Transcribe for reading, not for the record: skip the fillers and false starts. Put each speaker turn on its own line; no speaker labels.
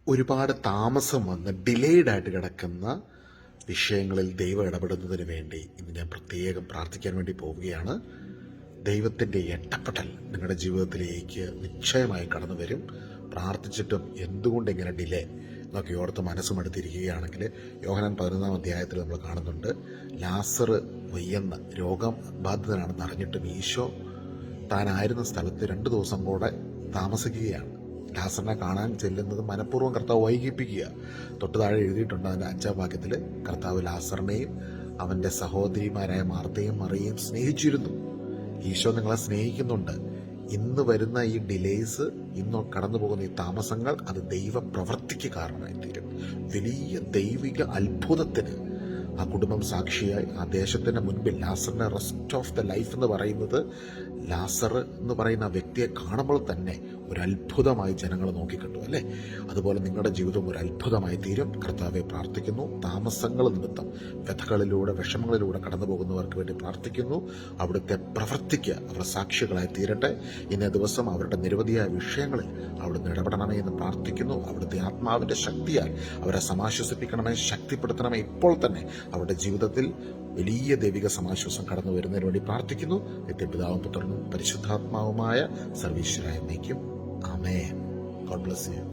ഒരുപാട് താമസം വന്ന് ഡിലേഡ് ആയിട്ട് കിടക്കുന്ന വിഷയങ്ങളിൽ ദൈവം ഇടപെടുന്നതിന് വേണ്ടി ഇന്ന് ഞാൻ പ്രത്യേകം പ്രാർത്ഥിക്കാൻ വേണ്ടി പോവുകയാണ്. ദൈവത്തിൻ്റെ ഇടപെടൽ നിങ്ങളുടെ ജീവിതത്തിലേക്ക് നിശ്ചയമായി കടന്നു വരും. പ്രാർത്ഥിച്ചിട്ടും എന്തുകൊണ്ട് ഇങ്ങനെ ഡിലേ എന്നൊക്കെ ഓർത്ത് മനസ്സുമെടുത്തിരിക്കുകയാണെങ്കിൽ യോഹന്നാൻ 11-ാം അധ്യായത്തിൽ നമ്മൾ കാണുന്നുണ്ട്, ലാസർ വയ്യെന്ന് രോഗബാധിതനാണെന്ന് അറിഞ്ഞിട്ടും ഈശോ താനായിരുന്ന സ്ഥലത്ത് 2 ദിവസം കൂടെ താമസിക്കുകയാണ്. ലാസറിനെ കാണാൻ ചെല്ലുന്നത് മനഃപൂർവ്വം കർത്താവ് വൈകിപ്പിക്കുക. തൊട്ട് താഴെ എഴുതിയിട്ടുണ്ട് അതിൻ്റെ 5-ാം വാക്യത്തിൽ, കർത്താവ് ലാസറിനെയും അവൻ്റെ സഹോദരിമാരായ മാർത്തയും മറിയയും സ്നേഹിച്ചിരുന്നു. ഈശോ നിങ്ങളെ സ്നേഹിക്കുന്നുണ്ട്. ഇന്ന് വരുന്ന ഈ ഡിലേസ്, ഇന്ന് കടന്നു പോകുന്ന ഈ താമസങ്ങൾ, അത് ദൈവ പ്രവൃത്തിക്ക് കാരണമായി തീരും. വലിയ ദൈവിക അത്ഭുതത്തിന് ആ കുടുംബം സാക്ഷിയായി. ആ ദേശത്തിന് മുൻപിൽ ലാസറിന്റെ റെസ്റ്റ് ഓഫ് ദ ലൈഫ് എന്ന് പറയുന്നത്, ലാസർ എന്ന് പറയുന്ന ആ വ്യക്തിയെ കാണുമ്പോൾ തന്നെ ഒരു അത്ഭുതമായി ജനങ്ങൾ നോക്കിക്കണ്ടു അല്ലേ? അതുപോലെ നിങ്ങളുടെ ജീവിതം ഒരു അത്ഭുതമായി തീരും. കർത്താവെ പ്രാർത്ഥിക്കുന്നു. താമസങ്ങൾ നിമിത്തം വ്യഥകളിലൂടെ വിഷമങ്ങളിലൂടെ കടന്നു പോകുന്നവർക്ക് വേണ്ടി പ്രാർത്ഥിക്കുന്നു. അവിടുത്തെ പ്രവർത്തിക്ക് അവർ സാക്ഷികളായി തീരട്ടെ. ഇന്നേ ദിവസം അവരുടെ നിരവധിയായ വിഷയങ്ങളിൽ അവിടുന്ന് ഇടപെടണമേ എന്ന് പ്രാർത്ഥിക്കുന്നു. അവിടുത്തെ ആത്മാവിന്റെ ശക്തിയാൽ അവരെ സമാശ്വസിപ്പിക്കണമേ, ശക്തിപ്പെടുത്തണമേ. ഇപ്പോൾ തന്നെ അവരുടെ ജീവിതത്തിൽ വലിയ ദൈവിക സമാശ്വാസം കടന്നു വരുന്നതിന് വേണ്ടി പ്രാർത്ഥിക്കുന്നു. നിത്യപിതാവും പുത്രനും പരിശുദ്ധാത്മാവുമായ സർവീശ്വരായ എന്നേക്കും ആമേൻ. God bless you.